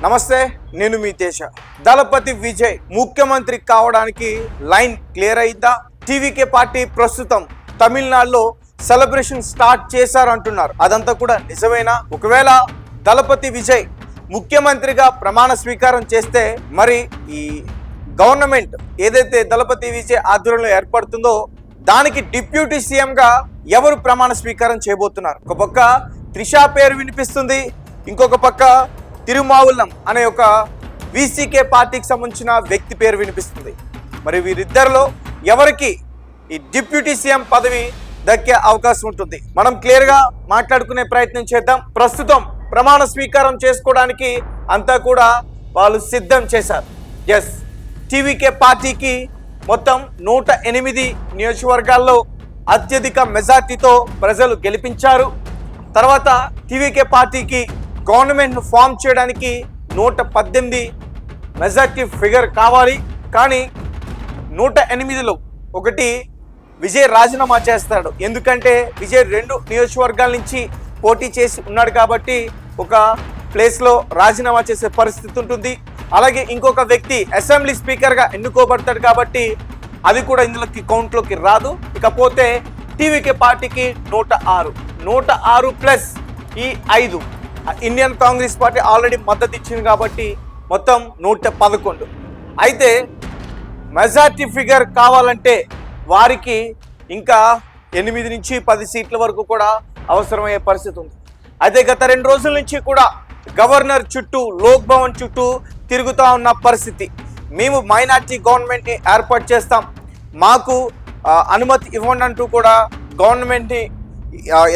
నమస్తే, నేను మీ తేజ. దళపతి విజయ్ ముఖ్యమంత్రి కావడానికి లైన్ క్లియర్ అయిందా? టీవీకే పార్టీ ప్రస్తుతం తమిళనాడులో సెలబ్రేషన్ స్టార్ట్ చేశారంటున్నారు. అదంతా కూడా నిజమేనా? ఒకవేళ దళపతి విజయ్ ముఖ్యమంత్రిగా ప్రమాణ స్వీకారం చేస్తే మరి ఈ గవర్నమెంట్ ఏదైతే దళపతి విజయ్ ఆధ్వర్యంలో ఏర్పడుతుందో దానికి డిప్యూటీ సీఎంగా ఎవరు ప్రమాణ స్వీకారం చేయబోతున్నారు? ఒక పక్క త్రిషా పేరు వినిపిస్తుంది, ఇంకొక పక్క తిరుమావుల్లం అనే ఒక వీసీకే పార్టీకి సంబంధించిన వ్యక్తి పేరు వినిపిస్తుంది. మరి వీరిద్దరిలో ఎవరికి ఈ డిప్యూటీ సీఎం పదవి దక్కే అవకాశం ఉంటుంది? మనం క్లియర్గా మాట్లాడుకునే ప్రయత్నం చేద్దాం. ప్రస్తుతం ప్రమాణ స్వీకారం చేసుకోవడానికి అంతా కూడా వాళ్ళు సిద్ధం చేశారు. ఎస్, టీవీకే పార్టీకి మొత్తం 108 నియోజకవర్గాల్లో అత్యధిక మెజార్టీతో ప్రజలు గెలిపించారు. తర్వాత టీవీకే పార్టీకి గవర్నమెంట్ను ఫామ్ చేయడానికి 118 మెజార్టీ ఫిగర్ కావాలి. కానీ 108లో ఒకటి విజయ్ రాజీనామా చేస్తాడు. ఎందుకంటే విజయ్ 2 నియోజకవర్గాల నుంచి పోటీ చేసి ఉన్నాడు కాబట్టి ఒక ప్లేస్లో రాజీనామా చేసే పరిస్థితి ఉంటుంది. అలాగే ఇంకొక వ్యక్తి అసెంబ్లీ స్పీకర్గా ఎన్నుకోబడతాడు కాబట్టి అది కూడా ఇందులోకి కౌంట్లోకి రాదు. ఇకపోతే టీవీకే పార్టీకి 106 ప్లస్ ఈ 5 ఇండియన్ కాంగ్రెస్ పార్టీ ఆల్రెడీ మద్దతు ఇచ్చింది కాబట్టి మొత్తం 111. అయితే మెజార్టీ ఫిగర్ కావాలంటే వారికి ఇంకా 8 నుంచి 10 సీట్ల వరకు కూడా అవసరమయ్యే పరిస్థితి ఉంది. అయితే గత 2 రోజుల నుంచి కూడా గవర్నర్ చుట్టూ, లోక్ భవన్ చుట్టూ తిరుగుతూ ఉన్న పరిస్థితి. మేము మైనార్టీ గవర్నమెంట్ని ఏర్పాటు చేస్తాం, మాకు అనుమతి ఇవ్వండి అంటూ కూడా గవర్నమెంట్ని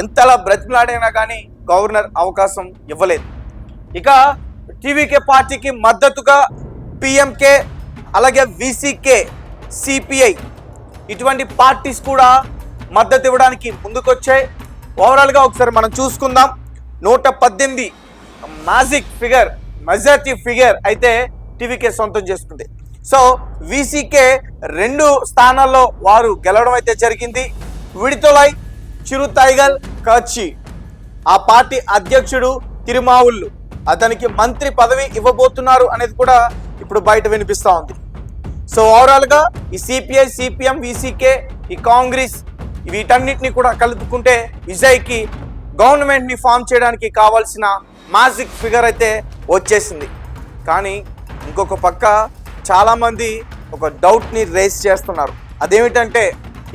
ఎంతలా బ్రతిమలాడినా కానీ గవర్నర్ అవకాశం ఇవ్వలేదు. ఇక టీవీకే పార్టీకి మద్దతుగా పిఎంకే, అలాగే వీసీకే, సిపిఐ ఇటువంటి పార్టీస్ కూడా మద్దతు ఇవ్వడానికి ముందుకొచ్చాయి. ఓవరాల్గా ఒకసారి మనం చూసుకుందాం. 118 మెజార్టీ ఫిగర్ అయితే టీవీకే సొంతం చేసుకుంది. సో వీసీకే 2 స్థానాల్లో వారు గెలవడం అయితే జరిగింది. విడితొలై చిరుతైగల్ కచ్చి ఆ పార్టీ అధ్యక్షుడు తిరుమావుల్లు, అతనికి మంత్రి పదవి ఇవ్వబోతున్నారు అనేది కూడా ఇప్పుడు బయట వినిపిస్తూ ఉంది. సో ఓవరాల్గా ఈ సిపిఐ, సిపిఎం, వీసీకే, ఈ కాంగ్రెస్ వీటన్నిటిని కూడా కలుపుకుంటే విజయ్కి గవర్నమెంట్ని ఫామ్ చేయడానికి కావాల్సిన మ్యాజిక్ ఫిగర్ అయితే వచ్చేసింది. కానీ ఇంకొక పక్క చాలామంది ఒక డౌట్ని రేస్ చేస్తున్నారు. అదేమిటంటే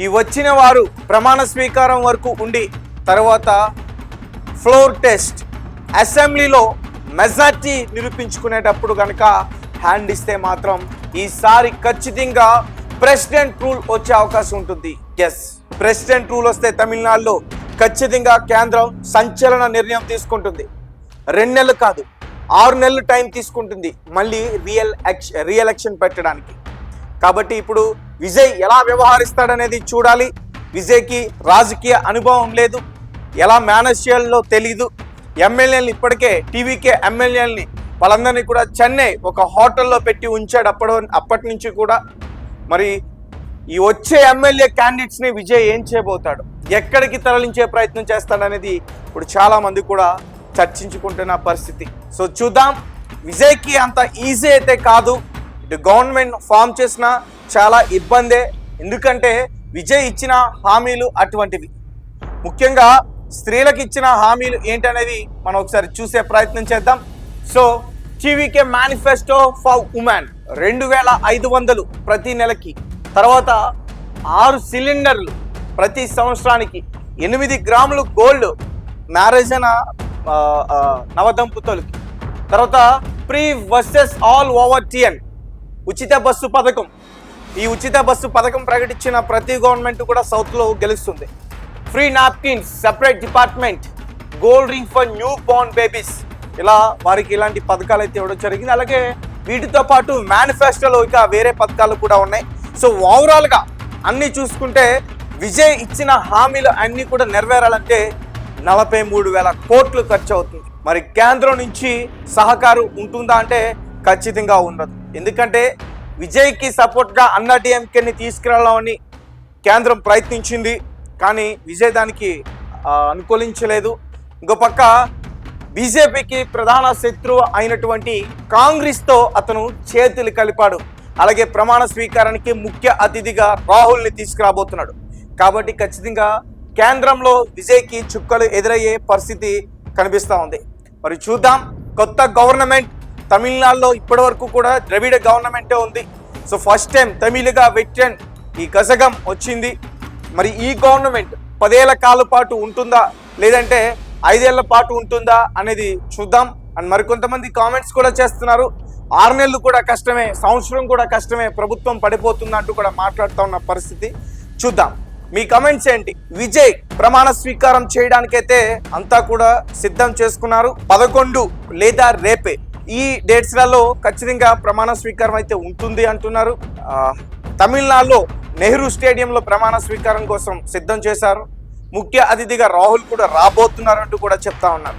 ఈ వచ్చిన వారు ప్రమాణ స్వీకారం వరకు ఉండి తర్వాత ఫ్లోర్ టెస్ట్ అసెంబ్లీలో మెజార్టీ నిరూపించుకునేటప్పుడు కనుక హ్యాండ్ ఇస్తే మాత్రం ఈసారి ఖచ్చితంగా ప్రెసిడెంట్ రూల్ వచ్చే అవకాశం ఉంటుంది. ఎస్, ప్రెసిడెంట్ రూల్ వస్తే తమిళనాడులో ఖచ్చితంగా కేంద్రం సంచలన నిర్ణయం తీసుకుంటుంది. 2 నెలలు కాదు, 6 నెలలు టైం తీసుకుంటుంది మళ్ళీ రీఎలక్షన్ పెట్టడానికి. కాబట్టి ఇప్పుడు విజయ్ ఎలా వ్యవహరిస్తాడనేది చూడాలి. విజయ్కి రాజకీయ అనుభవం లేదు, ఎలా మేనేజ్ చేయాలో తెలీదు. ఎమ్మెల్యేలని ఇప్పటికే టీవీకే ఎమ్మెల్యేలని వాళ్ళందరినీ కూడా చెన్నై ఒక హోటల్లో పెట్టి ఉంచాడు అప్పటి నుంచి కూడా. మరి ఈ వచ్చే ఎమ్మెల్యే క్యాండిడేట్స్ని విజయ్ ఏం చేయబోతాడు, ఎక్కడికి తరలించే ప్రయత్నం చేస్తాడనేది ఇప్పుడు చాలామంది కూడా చర్చించుకుంటున్న పరిస్థితి. సో చూద్దాం. విజయ్కి అంత ఈజీ అయితే కాదు. ఇటు గవర్నమెంట్ ఫామ్ చేసిన చాలా ఇబ్బందే. ఎందుకంటే విజయ్ ఇచ్చిన హామీలు అటువంటివి. ముఖ్యంగా స్త్రీలకు ఇచ్చిన హామీలు ఏంటనేది మనం ఒకసారి చూసే ప్రయత్నం చేద్దాం. So TVK manifesto for women 2500 ప్రతి నెలకి, తర్వాత 6 సిలిండర్లు ప్రతి సంవత్సరానికి, 8 గ్రాములు గోల్డ్ మ్యారేజ్ అయిన నవదంపతులకి, తర్వాత ప్రీ వర్సెస్ ఆల్ ఓవర్ టిఎన్ ఉచిత బస్సు పథకం. ఈ ఉచిత బస్సు పథకం ప్రకటించిన ప్రతి గవర్నమెంట్ కూడా సౌత్లో గెలుస్తుంది. Free napkins, separate department, gold ring for new Born babies, ఇలా వారికి ఇలాంటి పథకాలు అయితే ఇవ్వడం జరిగింది. అలాగే వీటితో పాటు మేనిఫెస్టోలో ఇక వేరే పథకాలు కూడా ఉన్నాయి. సో ఓవరాల్గా అన్నీ చూసుకుంటే విజయ్ ఇచ్చిన హామీలు అన్నీ కూడా నెరవేరాలంటే 43,000 కోట్లు ఖర్చు అవుతుంది. మరి కేంద్రం నుంచి సహకారం ఉంటుందా అంటే ఖచ్చితంగా ఉండదు. ఎందుకంటే విజయ్కి సపోర్ట్గా అన్నా డిఎంకేని తీసుకురావాలని కేంద్రం ప్రయత్నించింది, కానీ విజయ్ దానికి అనుకూలించలేదు. ఇంకో పక్క బీజేపీకి ప్రధాన శత్రువు అయినటువంటి కాంగ్రెస్తో అతను చేతులు కలిపాడు. అలాగే ప్రమాణ స్వీకారానికి ముఖ్య అతిథిగా రాహుల్ని తీసుకురాబోతున్నాడు. కాబట్టి ఖచ్చితంగా కేంద్రంలో విజయ్కి చుక్కలు ఎదురయ్యే పరిస్థితి కనిపిస్తూ ఉంది. మరి చూద్దాం. కొత్త గవర్నమెంట్ తమిళనాడులో ఇప్పటి వరకు కూడా ద్రవిడ గవర్నమెంటే ఉంది. So first time Tamilaga veteran ఈ గజగం వచ్చింది. మరి ఈ గవర్నమెంట్ 10 ఏళ్ల కాలం పాటు ఉంటుందా లేదంటే 5 ఏళ్ల పాటు ఉంటుందా అనేది చూద్దాం. అండ్ మరికొంతమంది కామెంట్స్ కూడా చేస్తున్నారు, 6 నెలలు కూడా కష్టమే, సంవత్సరం కూడా కష్టమే, ప్రభుత్వం పడిపోతుంది అంటూ కూడా మాట్లాడుతూ ఉన్న పరిస్థితి. చూద్దాం మీ కమెంట్స్ ఏంటి. విజయ్ ప్రమాణ స్వీకారం చేయడానికైతే అంతా కూడా సిద్ధం చేసుకున్నారు. 11 లేదా రేపే ఈ డేట్స్లలో ఖచ్చితంగా ప్రమాణ స్వీకారం అయితే ఉంటుంది అంటున్నారు. తమిళనాడులో నెహ్రూ స్టేడియంలో ప్రమాణ స్వీకారం కోసం సిద్ధం చేశారు. ముఖ్య అతిథిగా రాహుల్ కూడా రాబోతున్నారంటూ కూడా చెప్తా ఉన్నారు.